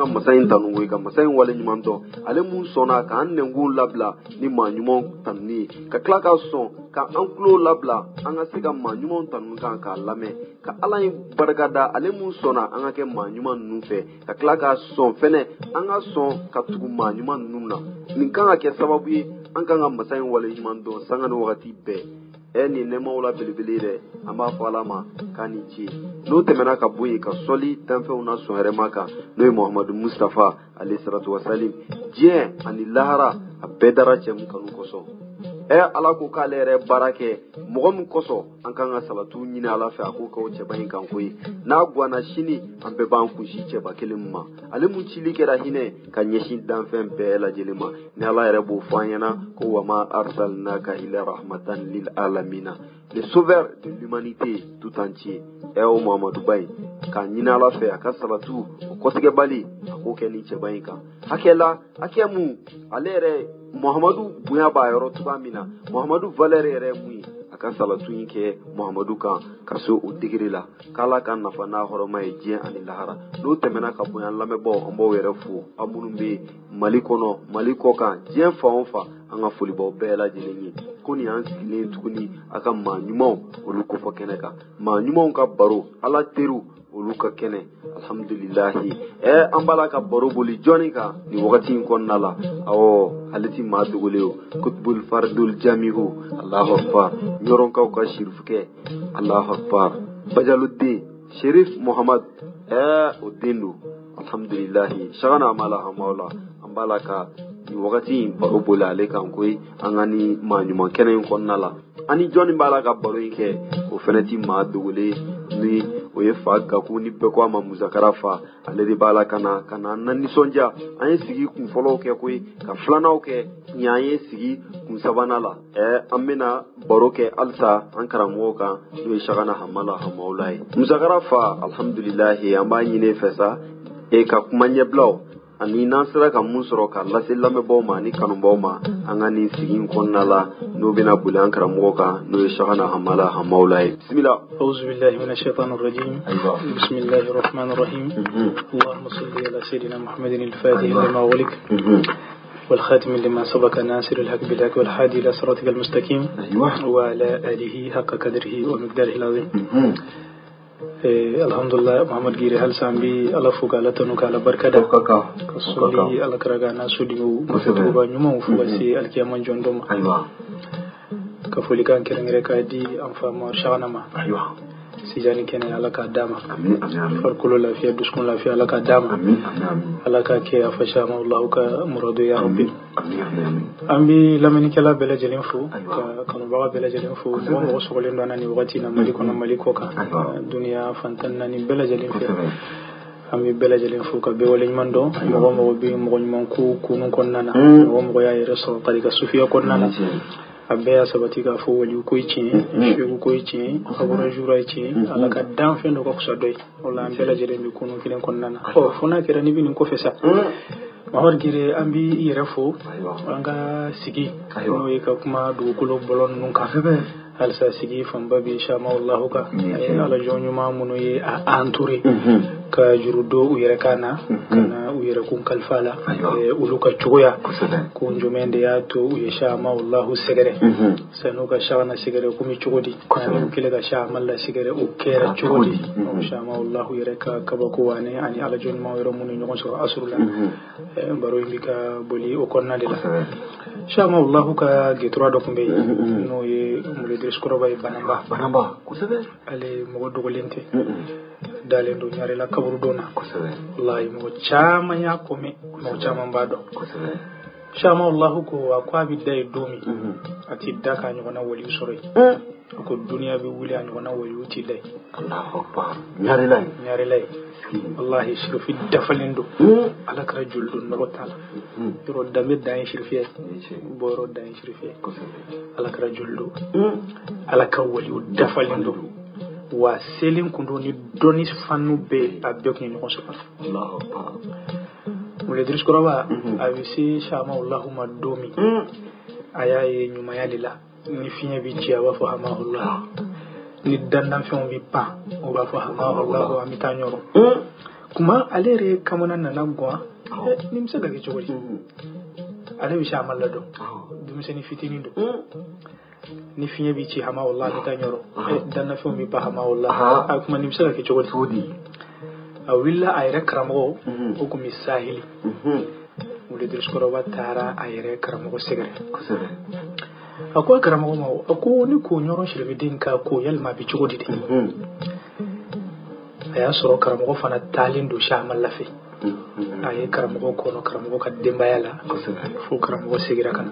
ka masa in tanu ka masa in wale ɲuman dɔn ale mun sɔnna k'an nɛnkun labila ni maa ɲumanw tanuni ye ka tila ka sɔn ka an tulo labila an ka se ka maa ɲumanw tanu kan k'a lamɛn ka ala ye barika da ale mun sɔnna an ka kɛ maa ɲuman ninnu fɛ ka tila ka sɔn fɛnɛ an ka sɔn ka tugu maa ɲuman ninnu na nin kan ka kɛ sababu ye an kan ka masa in wale ɲuman dɔn sanga ni wagati bɛɛ nin nɛmaw la belebele dɛ an b'a fɔ ala ma k'a ni ce n'o tɛmɛna ka bɔ yen ka sɔli danfɛnw na sɔn hɛrɛma kan n'o ye muhamadu mustafa alayhi salatu wasalim diɲɛ ani lahara a bɛɛ dara cɛ min kanu kosɔn ala ko k'ale yɛrɛ baara kɛ mɔgɔ min kosɔn an kan ka salatu ɲini ala fɛ a k'o kɛ o cɛba in kan koyi n'a ganna sini an bɛɛ b'an kunsi cɛba kelen min ma ale mun cili kɛra hinɛ ka ɲɛsin danfɛn bɛɛ lajɛlen ma ni ala yɛrɛ b'o fɔ an ɲɛna ko wa ma arsalnaka ila rahmatan lil alamina le sauveur de l'humanité tout entier o muhamadu ba in k'a ɲini ala fɛ a ka salatu o kɔtigɛbali a k'o kɛ nin cɛba in kan hakɛ mun ale yɛrɛ muhamadu bonya b'a yɔrɔ cogoya min na muhamadu valeur yɛrɛ mun ye a ka salatu in kɛ muhamadu kan ka se o degere la k'ala ka nafa n'a hɔrɔma ye diɲɛ ani lahara n'o tɛmɛna ka bonya lamɛnbaw an b'aw yɛrɛ fo aw minnu bɛ mali kɔnɔ mali kɔ kan diɲɛ fan o fan an ka foli b'aw bɛɛ lajɛlen ye ko nin y'an sigilen tuguni a ka maa ɲumanw olu kofɔ kɛnɛ kan maa ɲumanw ka baro ala teriw olu ka kɛnɛ alhamdulilahi an b'a la ka baro boli jɔnni kan nin wagati in kɔnɔna la ale ti maa dogolen o kutubul fardul jamihu allahu akbar ɲɔrɔnkaw ka sirifukɛ allahu akbar bajaluden sherif muhammad o den do alhamdulilahi sagana amala hamawla an b'a la ka nin wagati in baro boli ale kan koyi an ka ni maa ɲuman kɛnɛ in kɔnɔna la ani jɔnni b'a la ka baro in kɛ o fɛnɛ ti maa dogolen ni o ye fa gaku ni bɛɛ ko a ma musakara fa ale de b'a la ka na an nisɔndiya an ye sigi kun fɔlɔw kɛ koyi ka filananw kɛ ɲɛ an ye sigi kun sabanan la an bɛna baro kɛ halisa an karamɔgɔw kan n'o ye sagana hamala hamawula ye musakara fa alhamdulilahi an b'a ɲini fɛ sa ka kuma ɲɛbilaw ani n'an sera ka mun sɔrɔ k'a lase lamɛnbaw ma ani kanubaw ma an ka nin sigi in kɔnɔna la n'o bɛna boli an karamɔgɔ kan n'o ye sagana hamala hamawula ye bisimila auzu billahi minash shaitanir rajim bismillahir rahmanir rahim allahumma salli ala sayidina muhammadin al-fatih lima ughliq والخاتم لما سبق ناصر الحق بالحق والهادي إلى صراطك المستقيم وعلى آله حق قدره ومقداره العظيم alhamdulillah muhammad giri hal sambi ala fuga ala tanu kala barkada kasuli ala karaga na sudi ko ba nyuma fu wasi alkiyaman jondom ka fuli kan kerengere ka di am fama shana ma sijani kene ala ka dama farkulo lafiya duskun lafiya ala ka dama ala ka ke afasha ma allah ka muradu ya rabbi ambi lamani kala bela jelen fu ka kanu ba bela jelen fu mo sogolen do nani wati na mali kono mali ko ka dunya fantan nani bela jelen fu ambi bela jelen fu ka be wala nyman do mo bi mo nyman ku kunun konnana mo ya rasul tariqa sufiya konnana abbe ya sabati ka fo wali ko yici shegu ko yici abura jura yici ala ka dan fen do ko so doy wala am bela jere mi kunu kilen kon nana fona kera ni binin ko fesa mahor gire ambi yere fo anga sigi no e ka kuma do kulo bolon nun ka halsa sigi famba bi shama wallahu ka ala jonyu ma muno ye a entouré ka jurudo u yere kana u yere kun kalfala uluka chugoya kun jomende ya to u shama wallahu segere sanu ka shana segere kumi chugodi kana kile ka shama la segere u kera chugodi shama wallahu yere ka kabako wane ani ala jonyu ma yero muno nyon so asrula baro imbika boli o konna de la shama wallahu ka getura do kumbe no ye mulede skoro bay banamba kusabe ale mo dogolente dalen do nyare la kaburu dona kusabe wallahi mo chama ya kome mo chama mbado kusabe shama wallahu ko akwa bidai domi ati daka nyona wali usore ko duniya bi wuli an wana wali uti dai allahu akbar nyare lay wallahi shirfi dafalindo ala kara juldu no tala ro dambe dan shirfi boro dan shirfi ala kara juldu ala ka wali dafalindo wa selin kundo ni doni fanu be abyoki ni konsofa allahu akbar mule diris koraba abisi shama allahumma domi ayaye nyuma yalila ni fiye bi ciya wa fahamahullah ni dandan fi on bi pa o ba fahamahullah wa mitanyoro kuma alere kamana na gwa nimsa ga chogori ale bi sha malla do dum se ni fitini do ni fiye bi ci hama wallahi ta nyoro dan na fi mi ba hama wallahi kuma nimsa ga chogori sodi awilla ayre karamo o ko misahili wule dir skoro watara ayre karamo segere ako karamo ma ako ni ko nyoro shirbi din ka ko yalma bi chogodi de aya soro karamo fana talin do sha mallafi ayi karamo ko no karamo ka demba yala fo karamo segere kana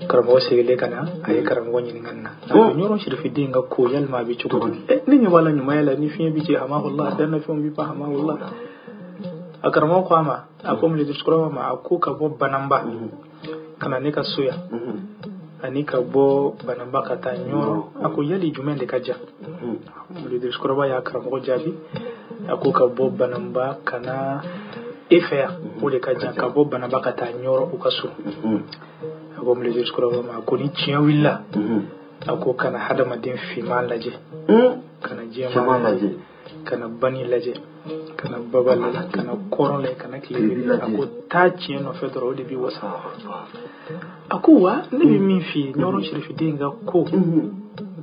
karamo segele kana ayi karamo nyini nganna nyoro shirfi din ga ko yalma bi chogodi ni ni wala nyuma yala ni fi bi ci ama wallahi dan na fi bi fa ama wallahi akaramo ko ama akom le diskoro ma ako ka bo banamba kana ne ka suya ani ka bo banamba ka ta nyoro ako yali jumende kaja le diskoro ba ya karamo jabi ako ka bo banamba kana efer o le kaja ka bo banamba ka ta nyoro o kasu ako le diskoro ma ko ni tiya willa ako kana hada madin fi malaje kana jema laje kana bani laje kana babal kana korole kana klibi ako tachi no fedro de bi wasa ako wa nabi min fi nyoro shirifi dinga ko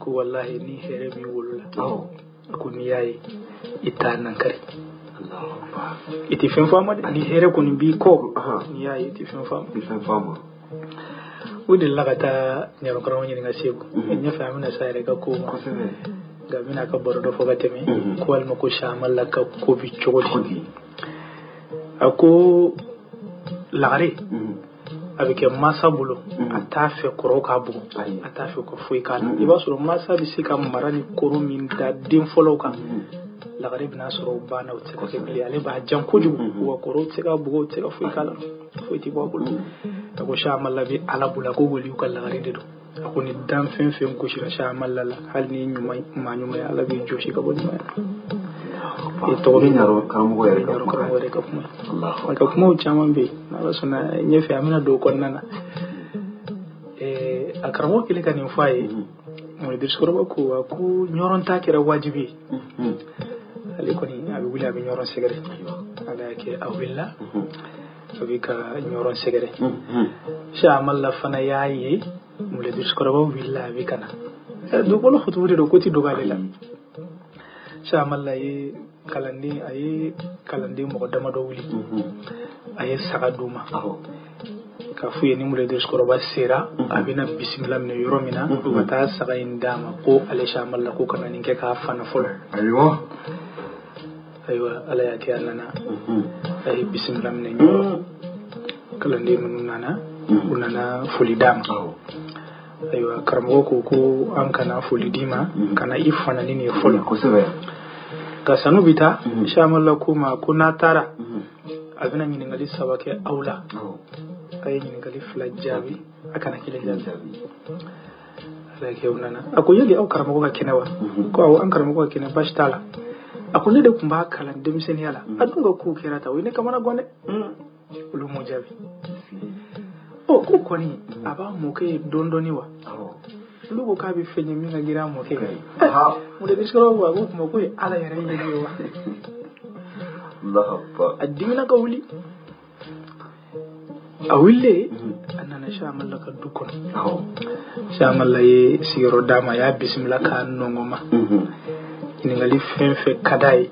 wallahi ni here mi wulula ako ni yayi itanan kare iti fen fama ni here ko ni bi ko ni yayi iti fen fama wudi lagata nyaro karawo ni nga sego nya famina sayre ga ko ga mina ka bordo fo gateme ko wal mako shamal la ka ko bi chogodi ako lagare avec massa bulo atafe koro ka bu atafe ko foi kan iba suru massa bi sika marani koro min da dim folo ka lagare bina suru bana o tsaka ke bili ale ba jam ko jugu wa koro tsaka bu tsaka foi kala foi ti bo bulo ko shamal la bi ala bula ko goli ko lagare de do ako ni dam fen fen ko shira shamal la hal ni nyumay ma nyumay ala bi joshi ka boni ma e to ni nyaro karamu yare ka kuma Allah ka kuma chaman be na suna nyefe amina do kon nana akaramo kile kan faye mo dir skoro ko ko nyoron takira wajibi ale ko ni abi wula bi nyoron segere ala ke awilla abi ka nyoron segere shamal la fana yayi mo le dir skoro ba willa bi kana do ko lo khuturi do ko ti do galela shamal la yi kalandi ay kalandi mo dama do wuli ay saga duma ka fuye ni mule de skoro ba sera abina bismillah ne yoromina ko ta saga indama ko ale shamal la ko kana ninke ka fana fol aywa ala ya ke alana ay bismillah ne nyoro kalandi mun nana unana foli dama aywa karamo ko an kana foli dima kana ifana ni ne fol ko sebe ka sanu bita shamal la kuma kuna tara abina nyini ngali sabake aula ay nyini ngali flajabi akana kile jabi ala ke unana ako yeli au karamo ko kenewa ko au an karamo ko kene bashtala ako ne de kumba kala demisen yala adunga ku kirata wine kamana gone ulu mojabi o ko koni aba mo ke dondoni wa lugo ka bi fenye mi nga gira mo ke mo de diskoro wa ko mo ko ala yare yi wa Allah akbar adina ka wuli awille anana shamal la ka dukon shamal la ye siro dama ya bismillah ka nongoma ni ngali fenfe kadai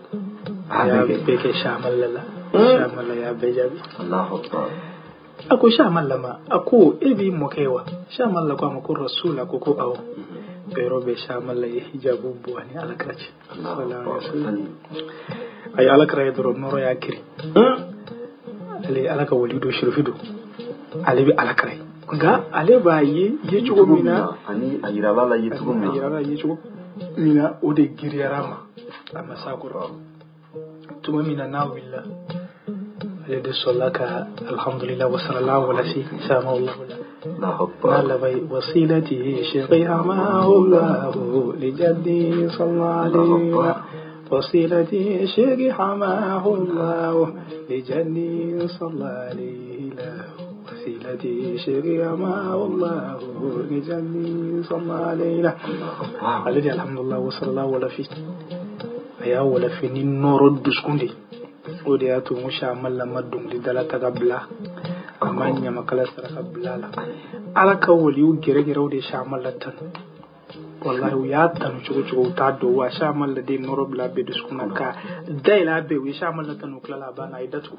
ya beke shamal la ya bejabi Allah akbar ako shamal lama ako ebi mokewa shamal la ko ko rasula ko ko aw pero be shamal la hijabu buani ala krachi sallallahu alaihi wasallam ay ala kray do noro yakiri ale ala ka walido shirfido ale bi ala kray nga ale ba ye chugo mina ani ayira la ye chugo mina o de giriyarama amma sakuro tuma mina na willa لدي صلاك الحمد لله وصلى الله على سيدنا الله لا بي وصيلتي شقيها معه الله لجدي صلى عليه وصيلتي شقيها معه الله لجدي صلى عليه وصيلتي شقيها معه الله لجدي صلى عليه الذي الحمد لله وصلى الله على aya wala fini noro duskundi o de ato musha malla madum di dala taga bla amanya makala saraka blala ala ka wali u gere o de shamalla tan wallahi ya tan chugo ta do wa shamalla de noro bla be duskuna ka daila be wi shamalla tan ukla bana idatu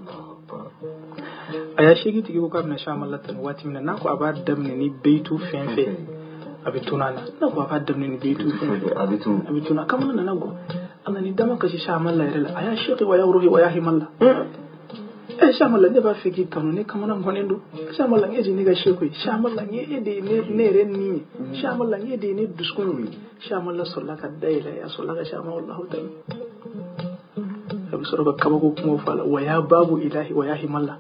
aya shigi tigi ko kam na shamalla tan wati mina nako abadam ni beitu fenfe abitunana nako abadam ni beitu fenfe abituna kamana na nago Allah ni dama kashi shamalla yare aya shigi wa ya ruhi wa ya himalla shamalla ne ba fiki tanu ne kamana ngonendo shamalla ngeji ni ga shekoi shamalla nge de ne renni shamalla nge de ne duskunu shamalla sallaka daila ya sallaka shamalla Allah ta'ala abu soroba kabako kuma fala wa ya babu ilahi wa ya himalla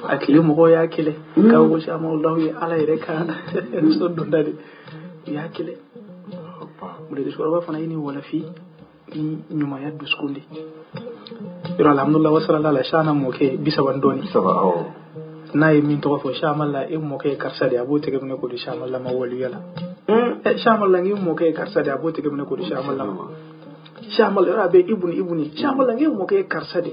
akilimu ko ya kile kawo shamalla Allah ya ala ireka so dondade ya kile mure de soroba fana yini wala fi nyuma ya duskundi yoro alhamdulillah wa sallallahu alaihi wasallam moke bisa bandoni na yi min to fo shamalla e moke karsade abote gamne ko di shamalla ma wali yala shamalla ngi moke karsade abote gamne ko di shamalla shamalla rabe ibuni shamalla ngi moke karsade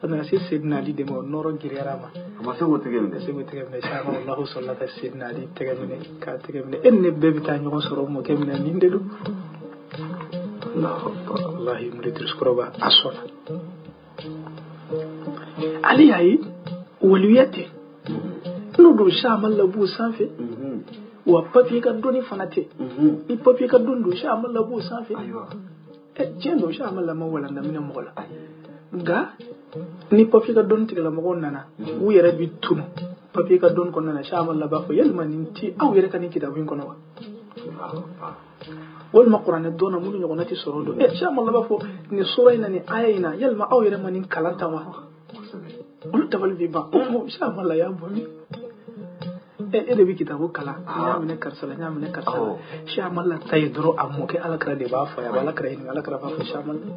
ana si sidna ali de mo noro girerama ma se wote gamne shamalla allah sallallahu alaihi sidna ali tegamne ka tegamne enne bebi ta nyo soro mo gamne ninde du wallahi muridir skoroba asona ali yayi waliyate no do shamalla bu sanfe wa papi ka doni fanate i papi ka don do shamalla bu sanfe aywa jendo shamalla ma wala na mina mola ga ni papi ka don tigala mo nana wu yere bi tunu papi ka don ko nana shamalla ba fo yelma ninti aw yere kan kitabu ko no wal ma qur'an dona mun ñu nati soro do shamalla ba fo ni surayna ni ayina yelma aw yere manin kalanta wa ulu tabal bi ba shamalla ya bomi ede bi kitabu kala nyamine karsala shamalla taydro amuke alakra de ba fa ya alakra ni alakra ba fa shamalla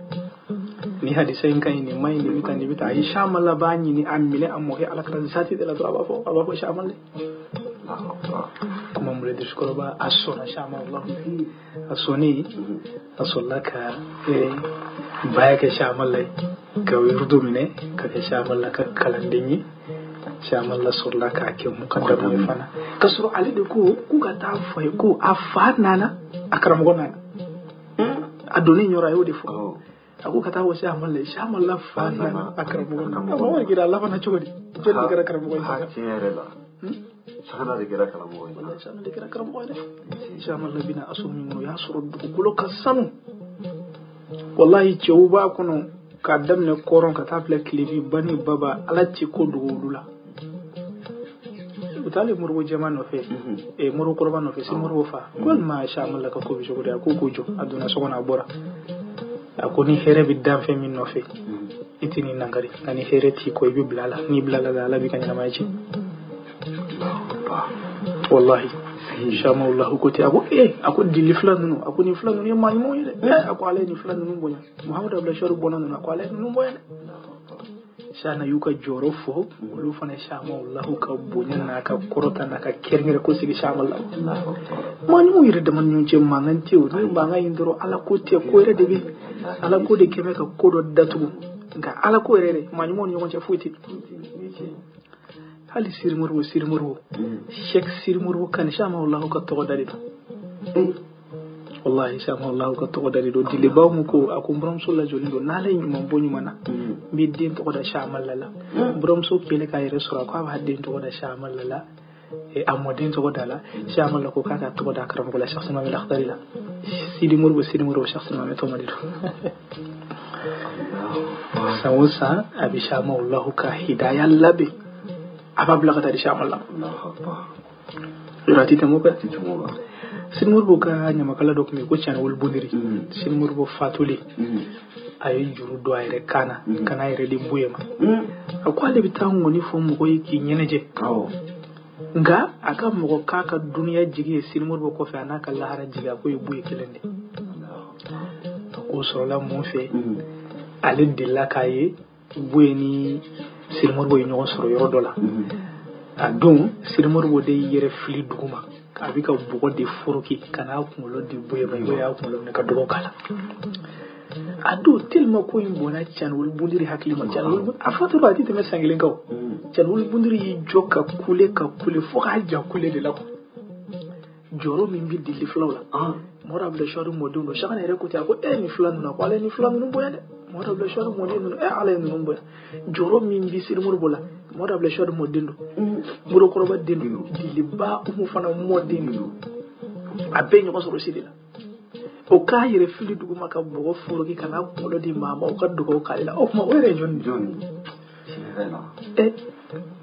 ni hadisa in kai ni mai ni bita ai shamalla ba ni ni amile amuke alakra sati de la ba fa shamalla kuma mure de skoro ba asona shamalla asoni asolaka baya ke shamalla ka wirdu mine ka shamalla ka kalandini shamalla surlaka ake mukaddamu fana kasuru ali de ku ka ta fa ku afana na akram gona adoni nyora yo de fo aku kata wo shamalla fana akram gona mo wa gira Allah fana chogodi jeli gara akram gona ha chingerela sana de gara akram gona sana de gara akram gona shamalla bina asumi mo ya suru kulo kasanu wallahi chewba kuno kadam ne koron ka taple klibi bani baba alati ko dugulula utali murwo jama no fe e murwo korba no fe si murwo fa gol ma shamalla ka ko bijo ko kujo aduna sogona bora akoni here biddam fe min no fe itini nangari ani here ti ko bi blala ni blala la bi kanya maji wallahi shama Allah ko ti ako dili flanunu ako ni flanunu ya mani mo yele ako ale ni flanunu bonya muhammad abdul shor bonanu ako ale nu bonya shana yuka joro fo lu fana shama Allah ka bonya na ka korota na ka kerngere ko sigi shama Allah mani mo yire de man nyunche mangan tiw ni banga indoro ala ko te ko yere de bi ala ko de keme ka kodo datu nga ala ko yere mani mo nyonche futi hali sirmurwo shek sirmurwo kan shama Allah ka to dalido wallahi shama Allah ka to dalido dile bawmu ko akum brom sulla jolindo nalay mo bonyu mana bi din to da shama lala brom so kele kay resura ko ba din to da shama lala e amodin to dala shama la ko kaka to da karam ko la shakhs ma la khdari la sidi murwo shakhs ma to malido sawsa abi shama Allah ka hidayah labi ababla ka tari shamalla rati tamo ka sinmurbo ka nyama kala dok me ko chana wol bondiri sinmurbo fatuli ay juru do ay kana ay redi mbuyema akwale bitango ni fo mo ko yiki nyeneje nga aka mo ko kaka duniya jigi sinmurbo ko fa naka lahara jiga ko yubuye kelende ko sola mo fe ale dilla kaye bueni sirmorbo yi ñoo soro yoro dola adon sirmorbo de yere fli duguma ka bi ka bugo de foroki kana ko lo de boye ba ya ko lo ne ka dogo kala ado tellement ko imbona chan wol bundiri hakli ma chan wol afata ba ti teme sanglen kaw chan wol bundiri joka kule fo ka ja kule de la ko joro min bi dilli flawla mora bla shoru moduno shakana ere ko ta ko ni flan na ko ale ni flan no boya de mora bla shoru moduno ale no boya joro min bi sir mur bola mora bla shoru moduno muro ko ba dinu dilli ba umu fana moduno abenyo ko so sidila o ka yere fili dugu maka bogo furo ki kana ko di mama o ka dugo kala o ma were jon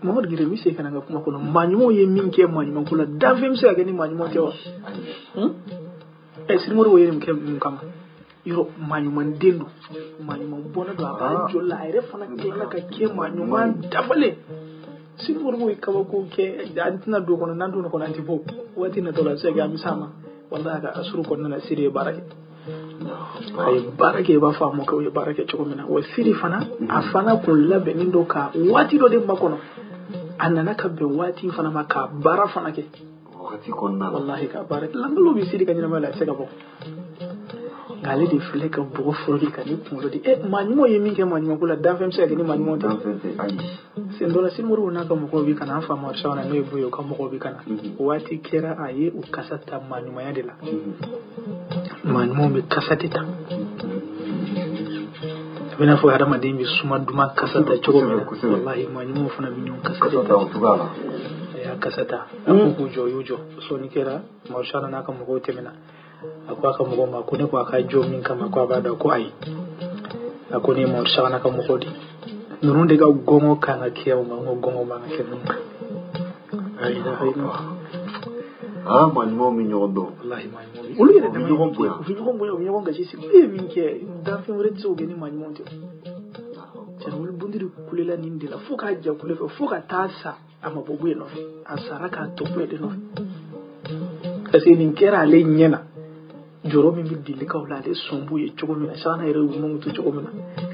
Mahmoud Gire mi se kana ga kuma kono manyumo ye minke manyumo kula davim se ga ni manyumo tewa sirmoro wo yere mkem kama yoro manyumo dendu manyumo bona do aba jolla ere fana kala ka ke manyumo dafale sirmoro wo ikaba ko ke antina do kono nandu no kono anti bo wati na dola se ga mi sama wallahi ka asuru kono na sire barake ay barake ba fa mo ko ye barake chokomina wa siri fana afana ko labe nindo ka wati do de makono anana ka be wati fana maka bara fana ke wakati konna wallahi ka barake lamlo bi siri kanyina mala sega bo ngale de fele ka bo fori ka ni pulo di manimo yemi ke manimo kula danfem se ni manimo ta sendola simuru na ka mo ko bi kana fa mo shawana no buyo ka mo ko bi kana wati kera aye u kasata manimo ya de la manimo be kasatita bina fo adama de mi suma duma kasata chogo mi wallahi manimo fana bi nyon kasata ya kasata ko joyo so ni kera mo shawana na ka mo ko temina akwa ka mo ma ko ne ko aka jo min kama ko abada ko ai akoni mo shawana ka mo ko di nurun de ga gongo kana kiyaw ma gongo ma ke mun ai da ai manimo mi nyondo wallahi manimo ulu yere da mi nyogon ga sisi min ke dan fi wure tso gani manimo te tan wul bundiri kulela nindi la fuka ja kulefa fuka tasa ama bobu no asara ka to be de no kasi nin kera le nyena joro min bi dilli kawla le sombu ye chogo mi asana ere mo to chogo mi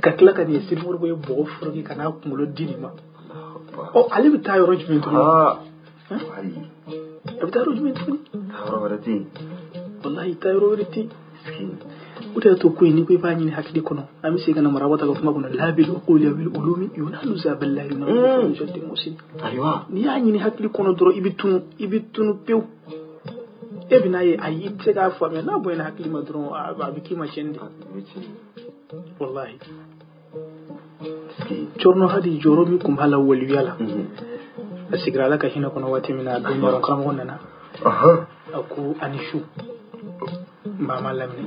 ka kila kan ye sirmur boye bo furgi kana kumulo dini ma o ali bi tayo rojment ai abita rojment ni warati wallahi tayo rojment uta to ko ni ko bani hakki kono ami se kana marabata ko kuma kono labil uqul bil ulumi yunalu za billahi na jaddi musin aywa ni yani ni hakki kono doro ibitunu pew ebina ye ayi tega fo me na boyna hakki ma doro abiki ma chende wallahi chorno hadi joro mi kum hala wali yala asigrala ka hina kono wati mina dunya ron kam wonna aku anishu mama lamni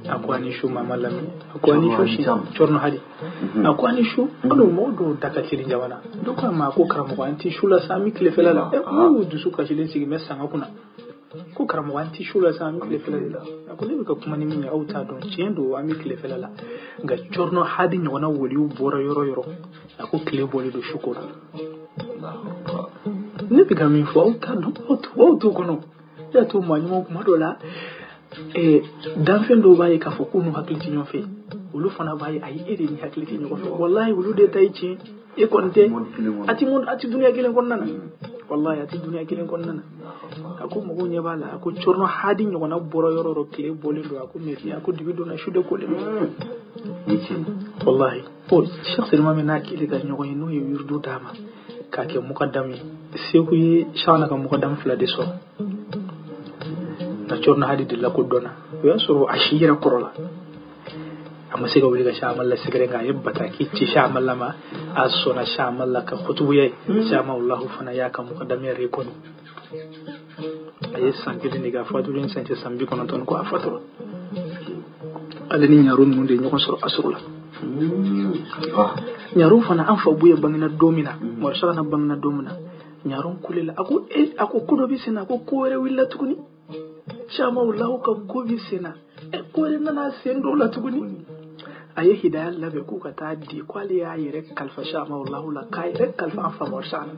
aku anishu mama lamni aku anishu shi chorno hadi aku anishu ado modo dakatiri jawana doka ma ko karamo anti shula sami klefela la ko du suka shilin sigi messa ngakuna ko karamo anti shula sami klefela la aku ne ka kuma ni min auta don chendo ami klefela la ga chorno hadi nyona woli bora yoro aku kle boli do shukura ne biga min fo auta don auto kono ya to manyo kuma dola danfen do baye ka fo kunu hakliti nyon fe wulu fana baye ay ede ni hakliti nyon fe wallahi wulu de tay ci e konte ati dunya gilen kon nana wallahi ati dunya gilen kon nana ako mo go nyebala ako chorno hadi nyon na boro yororo kle bolindo ako meri ako dibido na shude ko le wallahi o cheikh selma me na kile ga nyon no yurdu dama ka ke mukaddami seku yi shana ka mukaddam fla de so na chorno hadi dilla ko dona ya so ashira korola amma sai ga wuri ga shamal la sigare ga yabbata ki ci shamal lama asona shamal la ka khutubu yai shama wallahu fana ya ka muqaddam ya rekon ayi sankili ni ga fatu rin santi sambi kono ton ko afatu alani nyarun mun de nyoko soro asrula nyaru fana an fa buye bangina domina marsala na bangina domina nyaron kulela ako kudo bisina ko kore willa tukuni shama wallahu ka gobi sina kore nana sendo la tukuni ayi hidaya labe ku ka ta di kwali ya yire kalfa shama wallahu la kai rek kalfa afa marsala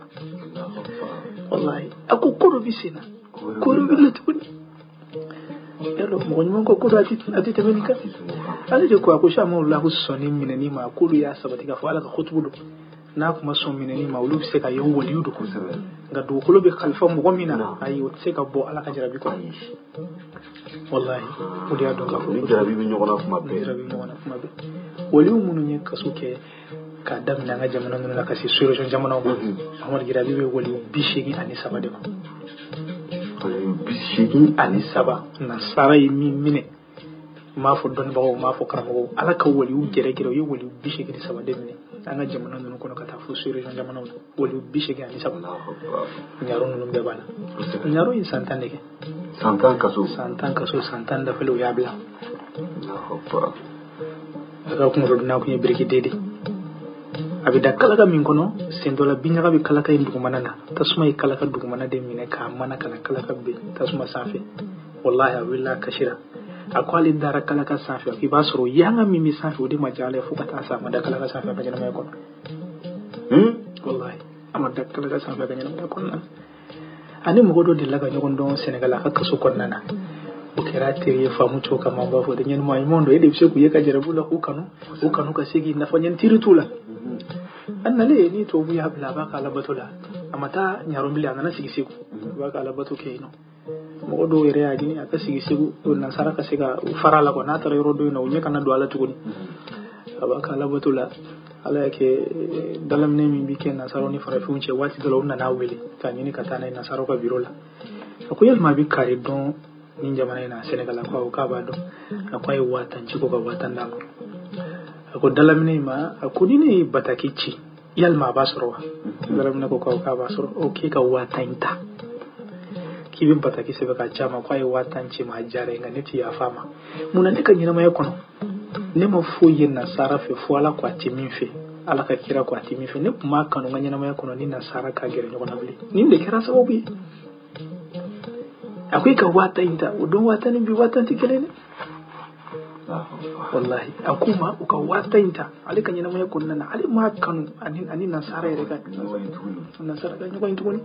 wallahi ako kudo bisina kore willa tukuni ero mo nyon ko kudo ati temenika ale je ko ako shama wallahu soni minani ma kulu ya sabati ka fala ka khutbudu n'a kuma sɔn minɛni ma olu bɛ se ka ye waliyu do kosɛbɛ nka dugukolo bɛ kalifa mɔgɔ min na ayi o tɛ se ka bɔ ala ka jarabi kɔnɔ wallahi o de y'a dɔn k'a fɔ ni jarabi bɛ ɲɔgɔn na kuma bɛɛ waliyu minnu ye kaso kɛ k'a daminɛ an ka jamana ninnu na ka se sous-région jamanaw ma Amadu Jarabi bɛ waliyu 83 de ma 83 nasara ye min minɛ m'a fɔ dɔnnibagaw m'a fɔ karamɔgɔw ala ka waliyu gɛrɛgɛrɛ o ye waliyu 83 de minɛ an ka jamana ninnu kɔnɔ ka taa fo sous-région jamanaw na waliyu 83 ɲaro ninnu bɛɛ b'a la ɲaro ye san 10 de kɛ san 10 kaso san 10 dafalen o y'a bila a ka kunkolo dunan kun ye biriki dede a bɛ da kalaka min kɔnɔ sen dɔ la binɲaga bɛ kalaka in dugumana na tasuma ye kalaka dugumana de minɛ k'a mana kana kalaka bɛ tasuma sanfɛ wallahi a wulila a kasira a ko ale dara kalaka sanfɛ k'i b'a sɔrɔ yanga min bɛ sanfɛ o de ma diya ale fo ka taa se a ma da kalaka sanfɛ a ka ɲɛnamaya kɔnɔ wallahi a ma da kalaka sanfɛ a ka ɲɛnamaya kɔnɔna ani mɔgɔ dɔ delila ka ɲɔgɔn dɔn Senegal a ka kaso kɔnɔna na o kɛra teri ye faamu cogo kama an b'a fɔ de ɲɛnama ɲuman don e de bɛ se k'u ye ka jarabu la k'u kanu ka se k'i nafa ɲɛni tiri t'u la a nalen ni tubabu y'a bila a b'a ka alabato la a ma taa ɲaro bilen a nana sigi Segu a b'a ka alabato kɛ yen nɔ mɔgɔ dɔw yɛrɛ y'a ɲini a ka sigi Segu nasara ka se ka fara la n'a taara yɔrɔ dɔ in na o ɲɛ kana don a la tuguni a b'a ka alabato la ala y'a kɛ dalaminɛ min bɛ kɛ nasaraw ni farafinw cɛ waati dɔ la u nana wele k'a ɲini ka taa n'a ye nasaraw ka biro la a ko yalima a bɛ kari dɔn nin jamana in na Senegal a ko k'a b'a dɔn a ko a ye 1000 ci ko ka 1000 d'a ma a ko dalaminɛ in ma a ko ni ne ye bataki ci yalima a b'a sɔrɔ wa dalaminɛ ko k'a b'a sɔrɔ o k'e ka 1000 in ta k'i bɛ bataki sɛbɛn k'a ca ma ko a ye 1000 ci ma a diyara ye nka ne tɛ yafa ma munna ne ka ɲɛnamaya kɔnɔ ne ma foyi ye nasara fɛ fo ala ko a tɛ min fɛ ala ka kira ko a tɛ min fɛ ne tun b'a kanu n ka ɲɛnamaya kɔnɔ ni nasara ka gɛrɛ ɲɔgɔn na bilen nin de kɛra sababu ye a ko e ka 1000 in ta o don 1000 ni bi 1000 tɛ kelen dɛ wallahi a ko ma u ka 1000 in ta ale ka ɲɛnamaya kɔnɔna na ale ma kanu ani nasara yɛrɛ ka nasara ka ɲɔgɔn ye tuguni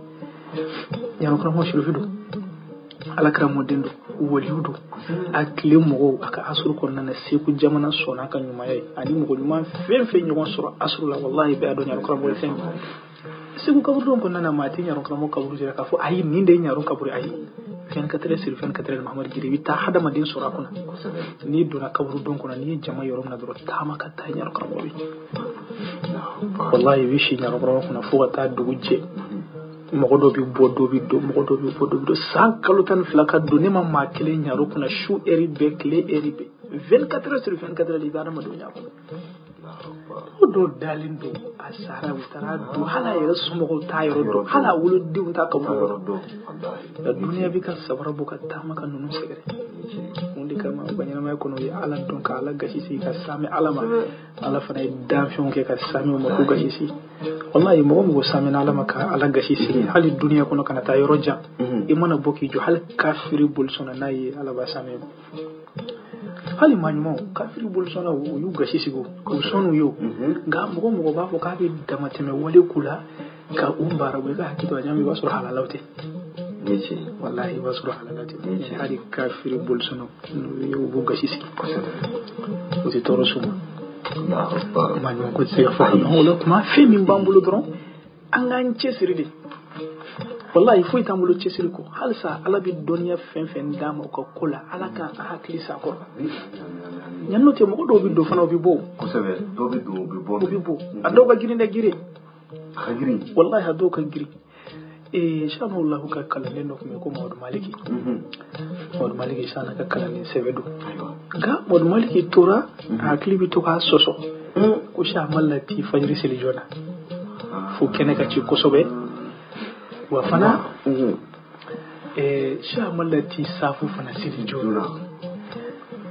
ɲaro karamɔgɔ Sherifu don ala karamɔgɔden don waliyu don a tile mɔgɔw a ka asuru kɔnɔna na Segu jamana sɔnna ka ɲumanya ye ani mɔgɔ ɲuman fɛn fɛn ɲɔgɔn sɔrɔ asuru la wallahi bɛɛ a dɔn ɲaro karamɔgɔ fɛn Segu kaburu kɔnɔna na maa tɛ ɲaro karamɔgɔ kaburu jira k'a fɔ ayi nin de ye ɲaro kaburu ayi 24 sur 24 Mahamadu Jire i bɛ taa hadamaden sɔrɔ a kɔnɔ n'i donna kaburu don kɔnɔ n'i ye jama yɔrɔ min na dɔrɔn taama ka taa ɲaro karamɔgɔ ye wallahi i bɛ si ɲaro karamɔgɔ kɔnɔ fo ka taa dugu jɛ mɔgɔ dɔ bɛ bɔ dɔ bɛ don mɔgɔ dɔ bɛ bɔ dɔ bɛ don san kalo 12 ka don ne ma maa kelen ɲaro kunna su eri bɛɛ tile eri bɛɛ 24 sur 24 i bɛ hadamadenw ɲa kɔnɔ o dɔw dalen don a sara u taara don hali a yɛrɛ somɔgɔw t'a yɔrɔ dɔn hali a wolodenw t'a kaburu yɔrɔ dɔn nka duniya bɛ ka sabara bɔ ka taama ka ninnu sɛgɛrɛ mun de kama u ka ɲɛnamaya kɔnɔ u ye ala dɔn ka ala gasi sigi ka saami ala ma ala fana ye danfɛnw kɛ ka saami u ma k'u gasi sigi wallahi mɔgɔ mɔgɔ saamina ala ma ka ala gasi sigi hali duniya kɔnɔ kana taa yɔrɔ jan i mana bɔ k'i jɔ hali kafiri bolisɔnna n'a ye ala b'a saami hali maa ɲumanw kafiri bolisɔnna u y'u gasi sigi u sɔn'u ye nka mɔgɔ b'a fɔ k'a bɛ damatɛmɛ wale k'u la ka u baara u ka hakili to a ɲami i b'a sɔrɔ halalaw tɛ wallahi i b'a sɔrɔ halalaw tɛ hali kafiri bolisɔnna u b'u gasi sigi u tɛ tɔɔrɔ s'u ma maa ɲuman ko tɛ se ka fɔ ka ban o la tuma fɛn min b'an bolo dɔrɔn an k'an cɛsiri de wallahi foyi t'an bolo cɛsiri kɔ halisa ala bɛ dɔnniya fɛn fɛn d'a ma u ka ko la ala ka hakili s'a kɔrɔ yan n'o tɛ mɔgɔ dɔw bɛ don fana u bɛ bɔ u bɛ bɔ a dɔw ka girin dɛ girin wallahi a dɔw ka girin shanallahu ka kalanden dɔ tun bɛ ko Mamadu Maliki sana ka kalanden sɛbɛ don nka Mamadu Maliki tora a hakili bɛ to k'a sɔsɔ ko shamalla ti fajiri seli joona fo kɛnɛ ka ci kosɛbɛ wa fana shamalla ti safu fana seli joona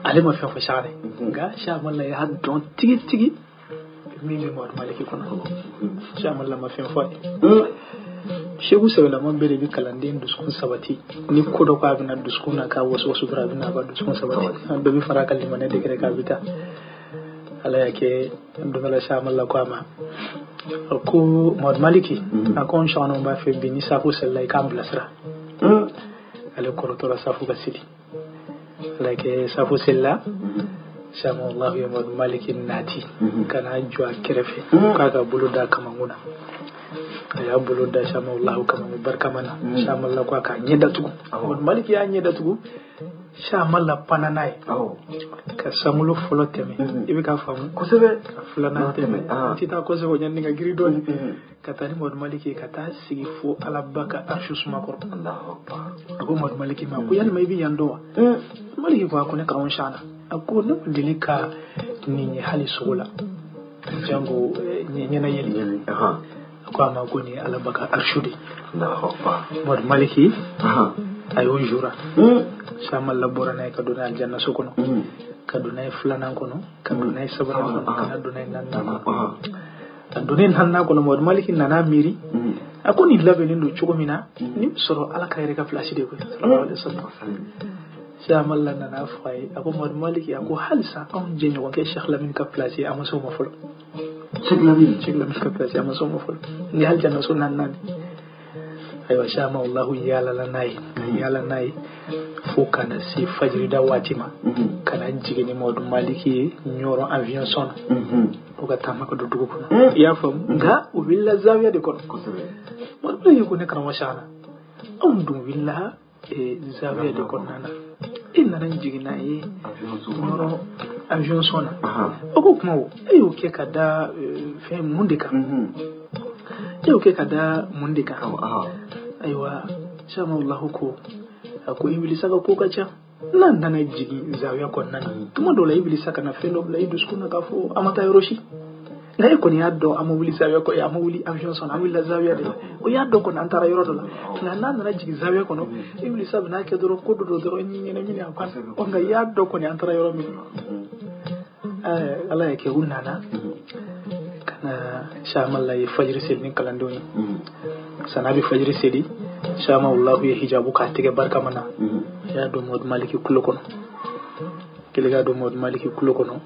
ale ma fɛn fɔ sare nka shamalla y'a dɔn tigi min bɛ Mamadu Maliki kɔnɔ shamalla ma fɛn fɔ Shehu sɛbɛlama bɛɛ de bɛ kalanden dusukun sabati ni ko dɔ k'a bɛna dusukun na k'a waso dɔrɔn a bɛna a ka dusukun sabati an bɛɛ bɛ fara a ka limaniya de kɛrɛ k'a bɛ taa ala y'a kɛ don dɔ la shamalla ko a ma ko Mamadu Maliki a ko n sɔgɔnna b'a fɛ bi ni safu selila i k'an bilasira ale kɔrɔtɔra safu ka seli ala y'a kɛ safu selila sama Allah ya mod maliki nati kana jwa kerefe kaga buluda kamanguna ya buluda sama Allah kama barka mana sama Allah kwa ka nyeda tugu mod maliki ya nyeda tugu sama Allah pananai ka samulo folo teme ibe ka famu ko sebe fulana teme tita ko sebe nyandi nga giri doni katani mod maliki kata sigi fo alabaka arshusuma ko Allahu akbar ko mod maliki ma ko yan mai bi yandowa maliki ko ko ne kawon shana ako no dilika ni hali sugula jango nyena yeli ako ama ko ni alabaka arshudi Allahu akbar mod maliki ayo jura sama labora nay kaduna aljanna sukono kaduna fulana kono kaduna sabara kono kaduna nanna kaduna nanna kono mod maliki nana miri ako ni labeni ndo chugomina ni soro ala kayre ka flash de ko sallallahu alaihi wasallam sama la nana fay ako mod maliki ako halsa on jenyo ko Cheikh Lamine ka flash amaso mo folo Cheikh Lamine ka flash amaso mo folo ni aljanna so nanna aywa sama Allahu yala lanai foka na si fajiri da watima kana jigini modu maliki nyoro avion son oga tamaka do dugo kono ya fam ga o villa zawiya de kono modu yego ne kana washana on dum villa e zawiya de kono nana inna nan jigina e nyoro avion son ogo kuma o ayo ke kada fe mundika ayo ke kada mundika aywa sama Allah ko ako ibilisa ka ko kacha nan nana jigi zawiya kon nan tuma do la ibilisa kana fendo la idus kuna ka fo amata yoroshi na ko ni addo amuli zawiya ko amuli avion son amuli la zawiya de o yaddo ko antara yoroto la nan nana jigi zawiya ko no ibilisa bana ke doro ko do nyine nyine akwan o nga yaddo ko ni antara yoro mi ala yake hunana kana shamal la fajr sedni kalandoni sanabi fajr sedi sama Allah ya hijabu ka tige barka mana ya do mod maliki kulo kono kiliga do mod maliki kulo kono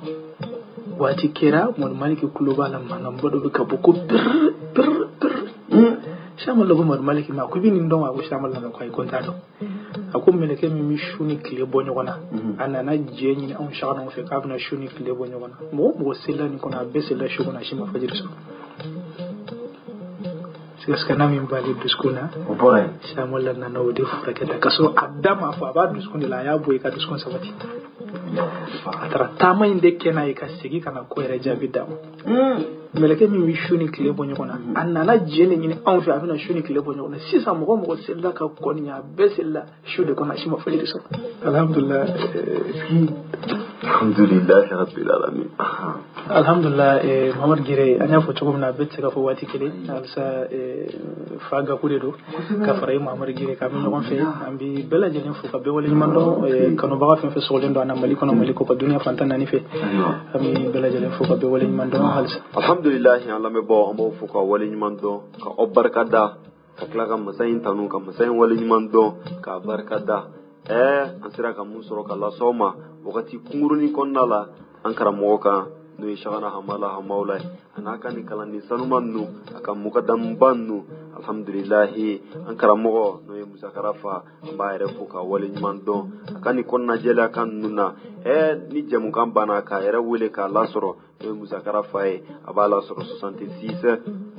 wati kera mod maliki kulo bala mangam bodo ka boko bir sama lo mod maliki ma ko bini ndo ma ko sama la ko ay kontado akum meleke mi shuni kile bonyo kona anana jenyi ni on shagana fe ka na shuni kile bonyo kona mo sela ni kona besela shuguna shima fajr so sigaskana min bali duskuna bore shamolla na no de furake da kaso adama fa ba duskuni la ya boy ka duskun sabati atara tama inde kena e ka sigi kana ko era jabi dam meleke mi wishuni kile bonyo kona annana jene ni on fi afina shuni kile bonyo kona sisa mo ko sella ka ko nya besella shude kona shima fali so alhamdulillah rabbil alamin alhamdulillah Muhammad Gire anya fo chugum na betse ka fo wati kile alsa faga kudedo ka faray Muhammad Gire ka min gon fe ambi bela jeni fo ka be wala mando kanu baga fe solendo ana maliko no maliko ko dunya fantana ni fe ami bela jeni fo ka be wala mando alsa alhamdulillah Allah me bo ambo fo ka wala mando ka obarkada ka klaga masayin tanu ka masayin wala mando ka barkada ansira ka musoro ka la soma wakati kunguruni konnala ankara moka no ishana hamala hamaula anaka ni kalani sanumannu aka mukaddam bannu alhamdulillah ankara mo no musakarafa bayre fuka walin mando akani konna jela kan nuna ni jamu kan bana ka era wule ka lasoro no musakarafa abala soro 66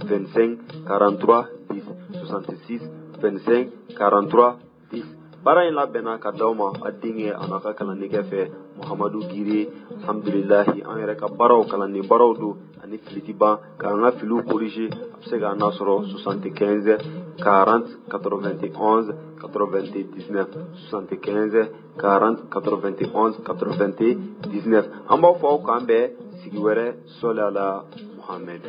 25 43 10 66 25 43 10 bara in la bena ka dawma adinge anaka kala ni gefe Muhammadu Giri alhamdulillah an yere ka baraw kala ni baraw du ani filitiba ka nga filu corriger abse ga nasoro 75 40 91 99 75 40 91 99 amba fo kambe sigiwere solala Muhammad